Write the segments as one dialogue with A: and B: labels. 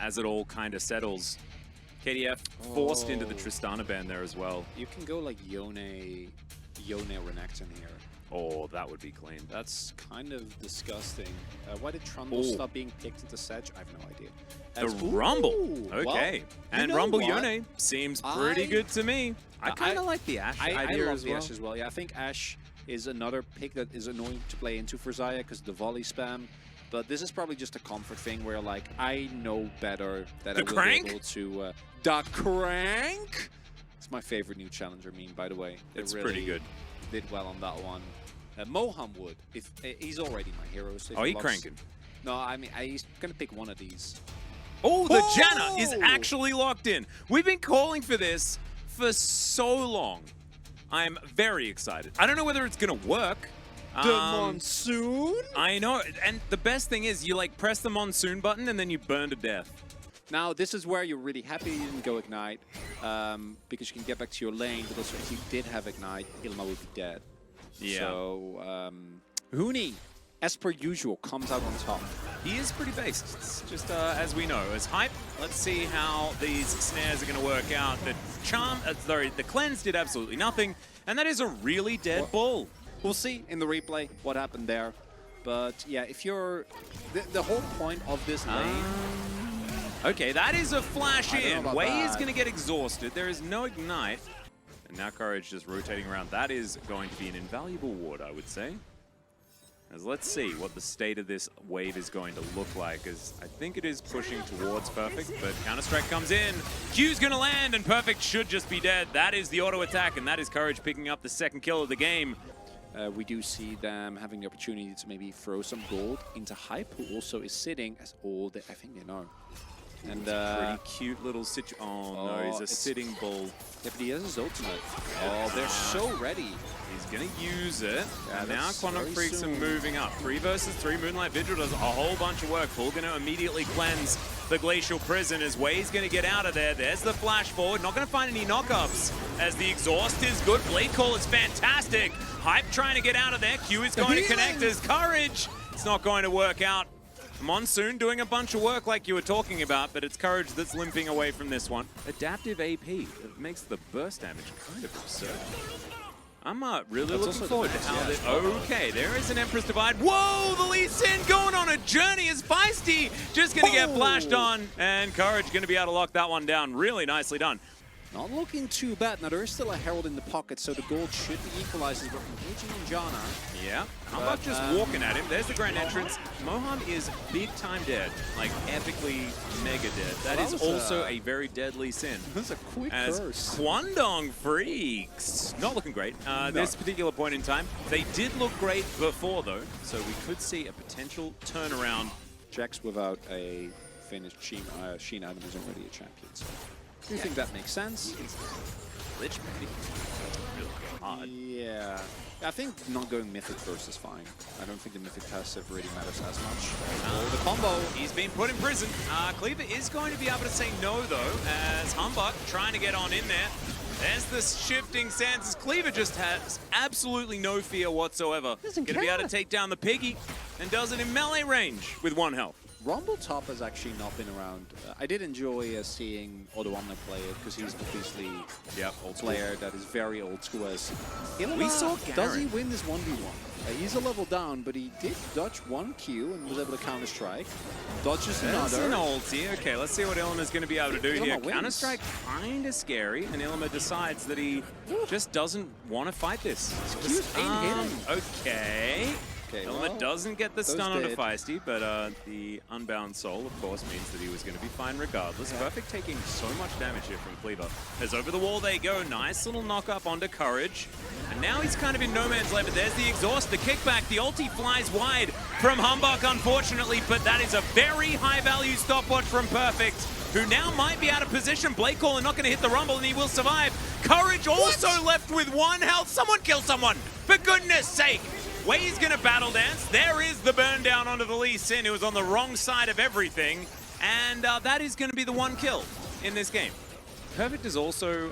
A: as it all kind of settles. KDF forced into the Tristana ban there as well.
B: You can go like Yone Renekton here.
A: Oh, that would be clean.
B: That's kind of disgusting. Why did Trundle stop being picked into Sedge? I have no idea.
A: The Rumble. Okay.
B: Well,
A: and Rumble Yone seems pretty good to me. I kind of like the Ashe idea
B: I love
A: as
B: the
A: well.
B: Ashe as well. Yeah, I think Ashe is another pick that is annoying to play into for Xayah because the volley spam. But this is probably just a comfort thing where, like, I know better that I will be able to... the Crank! It's my favorite new challenger meme, by the way.
A: It's
B: really
A: pretty good.
B: Did well on that one. Moham would. If he's already my hero. So
A: Oh, he cranking?
B: No, I mean, he's going to pick one of these.
A: Oh, the Janna is actually locked in. We've been calling for this for so long. I'm very excited. I don't know whether it's going to work.
B: The Monsoon?
A: I know, and the best thing is you like press the Monsoon button and then you burn to death.
B: Now, this is where you're really happy you didn't go Ignite, because you can get back to your lane, but also if you did have Ignite, Ilma would be dead.
A: Yeah.
B: So, Huni, as per usual, comes out on top.
A: He is pretty based, it's just as we know. As Hype, let's see how these snares are going to work out. The the cleanse did absolutely nothing, and that is a really dead bull.
B: We'll see in the replay what happened there. But yeah, if you're... The whole point of this lane...
A: Okay, that is a flash in. Wei is going to get exhausted. There is no Ignite. And now Courage just rotating around. That is going to be an invaluable ward, I would say. As let's see what the state of this wave is going to look like, as I think it is pushing towards Perfect, but Counter-Strike comes in. Q's going to land, and Perfect should just be dead. That is the auto attack, and that is Courage picking up the second kill of the game.
B: We do see them having the opportunity to maybe throw some gold into Hype, who also is sitting as all I think they know. And
A: pretty cute little Oh no, he's a sitting bull.
B: Yeah, but he has his ultimate. Oh, they're so ready.
A: He's gonna use it.
B: Yeah,
A: and now Quantum Freaks are moving up. 3 versus 3. Moonlight Vigil does a whole bunch of work. Full gonna immediately cleanse the Glacial Prison as Wei's gonna get out of there. There's the flash forward. Not gonna find any knockups as the exhaust is good. Blade Call is fantastic. Hype trying to get out of there. Q is going to connect as Courage. It's not going to work out. Monsoon doing a bunch of work like you were talking about, but it's Courage that's limping away from this one. Adaptive AP. It makes the burst damage kind of absurd. I'm really looking forward to how Okay, there is an Empress Divide. Whoa, the Lee Sin going on a journey as Feisty just going to get flashed on, and Courage going to be able to lock that one down. Really nicely done.
B: Not looking too bad. Now, there is still a Herald in the pocket, so the gold should be equalized as we're engaging in Janna.
A: Yeah. How about just walking at him? There's the grand entrance. Moham is big time dead, like epically mega dead. That is also a very deadly sin.
B: That's a quick curse.
A: Kwandong Freaks, not looking great. This particular point in time. They did look great before, though, so we could see a potential turnaround.
B: Jax without a finished Sheen Adam is already a champion, so... Do you think that makes sense?
A: Lich really hard.
B: Yeah. I think not going Mythic first is fine. I don't think the Mythic passive really matters as much.
A: The combo. He's been put in prison. Cleaver is going to be able to say no, though, as Humbug trying to get on in there. There's the shifting sands. Cleaver just has absolutely no fear whatsoever. Going to be able to take down the Piggy and does it in melee range with 1 health.
B: Rumble top has actually not been around. I did enjoy seeing Odoamne play it because he's obviously old player that is very old school. As we saw, does he win this 1v1? He's a level down, but he did dodge 1 Q and was able to counter strike. Dodges another.
A: An ulti. Okay, let's see what Ilma's going to be able to do here. Counter strike kind of scary, and Ilma decides that he just doesn't want to fight this.
B: Q's ain't hitting.
A: Okay. Ilma doesn't get the stun onto Feisty, but the Unbound Soul, of course, means that he was going to be fine regardless. Perfect taking so much damage here from Cleaver. As over the wall they go, nice little knock up onto Courage. And now he's kind of in no man's land, but there's the exhaust, the kickback, the ulti flies wide from Humbug, unfortunately, but that is a very high-value stopwatch from Perfect, who now might be out of position. Blade Caller not going to hit the Rumble, and he will survive. Courage also left with 1 health. Someone kill someone, for goodness sake. Wei's going to battle dance. There is the burn down onto the Lee Sin, who was on the wrong side of everything. And that is going to be the 1 kill in this game. Perfect is also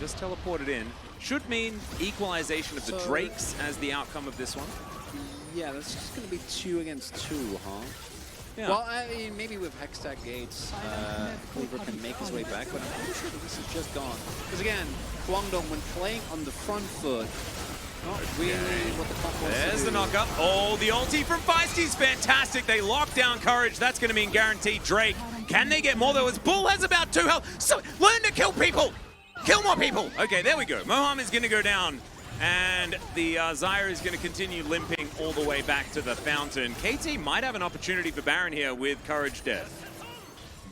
A: just teleported in. Should mean equalization of the Drakes as the outcome of this one.
B: Yeah, that's just going to be 2 against 2, huh?
A: Yeah.
B: Well, I mean, maybe with Hextech Gates, Cleaver can make his way back, but I'm pretty sure that this is just gone. Because again, Guangdong, when playing on the front foot, not really what the fuck wants to do.
A: There's the knockup. Oh, the ulti from Feisty's fantastic. They lock down Courage. That's going to mean guaranteed Drake. Can they get more though? As Bull has about 2 health. So learn to kill people. Kill more people. Okay, there we go. Moham is going to go down. And the Zyra is going to continue limping all the way back to the fountain. KT might have an opportunity for Baron here with Courage death.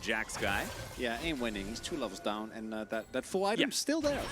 A: Jack's guy.
B: Yeah, ain't winning. He's 2 levels down, and that full item's still there.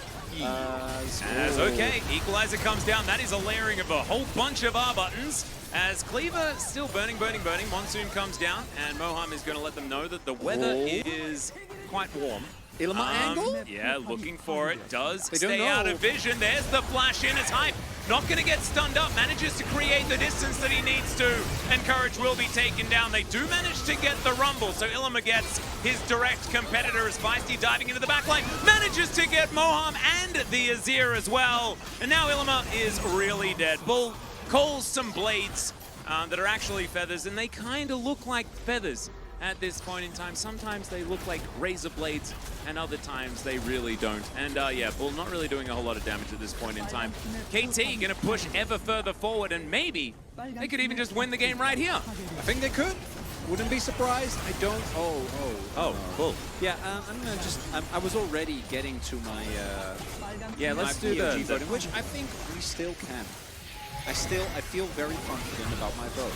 A: As okay, Equalizer comes down. That is a layering of a whole bunch of R buttons. As Cleaver still burning. Monsoon comes down, and Moham is going to let them know that the weather is quite warm.
B: Ilma angle?
A: Yeah, looking for it. Does stay out of vision. There's the flash in. It's Hype. Not going to get stunned up. Manages to create the distance that he needs to. And Courage will be taken down. They do manage to get the Rumble. So Ilma gets his direct competitor as Feisty diving into the backline. Manages to get Moham and the Azir as well. And now Ilma is really dead. Bull calls some blades that are actually feathers. And they kind of look like feathers at this point in time. Sometimes they look like razor blades, and other times they really don't. And yeah, Bull not really doing a whole lot of damage at this point in time. KT gonna push ever further forward, and maybe they could even just win the game right here.
B: I think they could. Wouldn't be surprised. I don't.
A: Bull.
B: Yeah, I'm gonna just. I was already getting to my.
A: Yeah, let's do
B: POG
A: the
B: voting, which I think we still can. I feel very confident about my vote.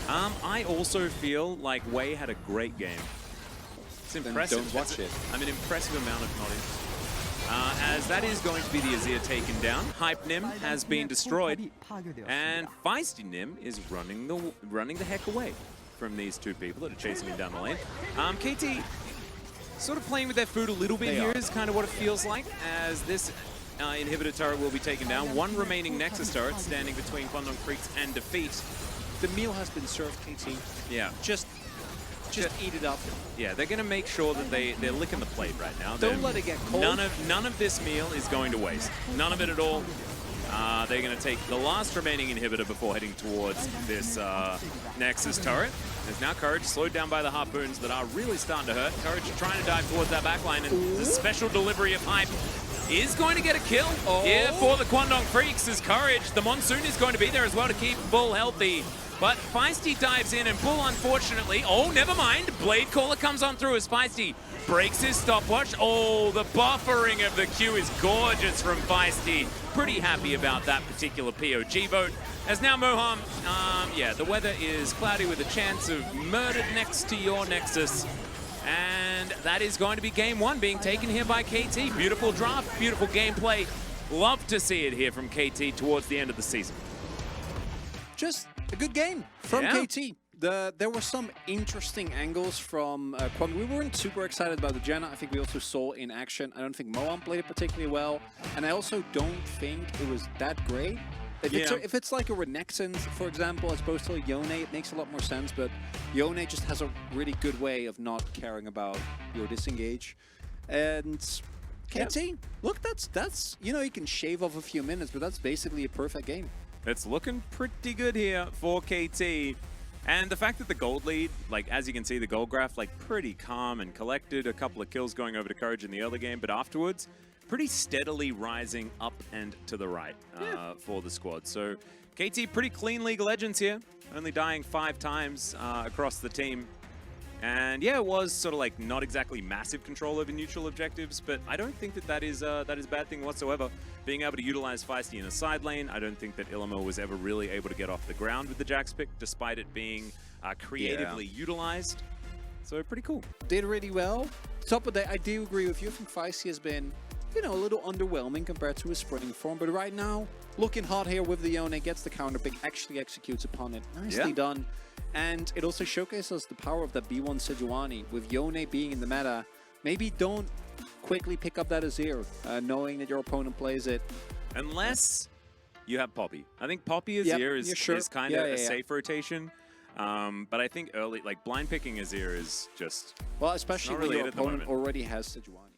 A: I also feel like Wei had a great game. It's impressive.
B: Don't watch it.
A: I mean, impressive amount of knowledge. As that is going to be the Azir taken down. Hype Nim has been destroyed, and Feisty Nim is running the heck away from these 2 people that are chasing him down the lane. KT sort of playing with their food a little bit here is kind of what it feels like, as this inhibitor turret will be taken down. 1 remaining Nexus turret standing between Guangdong Freaks and defeat.
B: The meal has been served, KT.
A: Yeah.
B: Just eat it up.
A: Yeah, they're going to make sure that they're licking the plate right now.
B: Don't let it get cold.
A: None of this meal is going to waste. None of it at all. They're going to take the last remaining inhibitor before heading towards this Nexus turret. There's now Courage slowed down by the harpoons that are really starting to hurt. Courage trying to dive towards that backline, and the special delivery of Hype is going to get a kill here for the Guangdong Freaks as Courage. The Monsoon is going to be there as well to keep Bull healthy. But Feisty dives in, and Bull, unfortunately, never mind. Blade Caller comes on through as Feisty breaks his stopwatch. Oh, the buffering of the Q is gorgeous from Feisty. Pretty happy about that particular POG vote. As now Moham, yeah, the weather is cloudy with a chance of murdered next to your Nexus. And that is going to be game 1 being taken here by KT. Beautiful draft, beautiful gameplay. Love to see it here from KT towards the end of the season.
B: Just a good game from KT. There were some interesting angles from Kwame. We weren't super excited about the Janna. I think we also saw in action. I don't think Moham played it particularly well. And I also don't think it was that great. If it's like a Renekton, for example, as opposed to a Yone, it makes a lot more sense. But Yone just has a really good way of not caring about your disengage. And KT, look, that's you know, you can shave off a few minutes, but that's basically a perfect game.
A: It's looking pretty good here for KT. And the fact that the gold lead, like as you can see, the gold graph, like pretty calm and collected. A couple of kills going over to Courage in the early game, but afterwards, pretty steadily rising up and to the right for the squad. So KT, pretty clean League of Legends here, only dying 5 times across the team. And yeah, it was sort of like not exactly massive control over neutral objectives, but I don't think that is a bad thing whatsoever. Being able to utilize Feisty in a side lane, I don't think that Ilma was ever really able to get off the ground with the Jax pick, despite it being creatively utilized. So pretty cool.
B: Did really well. Top of that, I do agree with you. I think Feisty has been, you know, a little underwhelming compared to his spring form, but right now, looking hot here with the Yone, gets the counter pick, actually executes upon it. Nicely done. And it also showcases the power of that B1 Sejuani. With Yone being in the meta, maybe don't quickly pick up that Azir, knowing that your opponent plays it.
A: Unless you have Poppy. I think Poppy Azir is kind of a safe rotation. But I think early, like blind picking Azir is just...
B: Well, especially when your opponent already has Sejuani.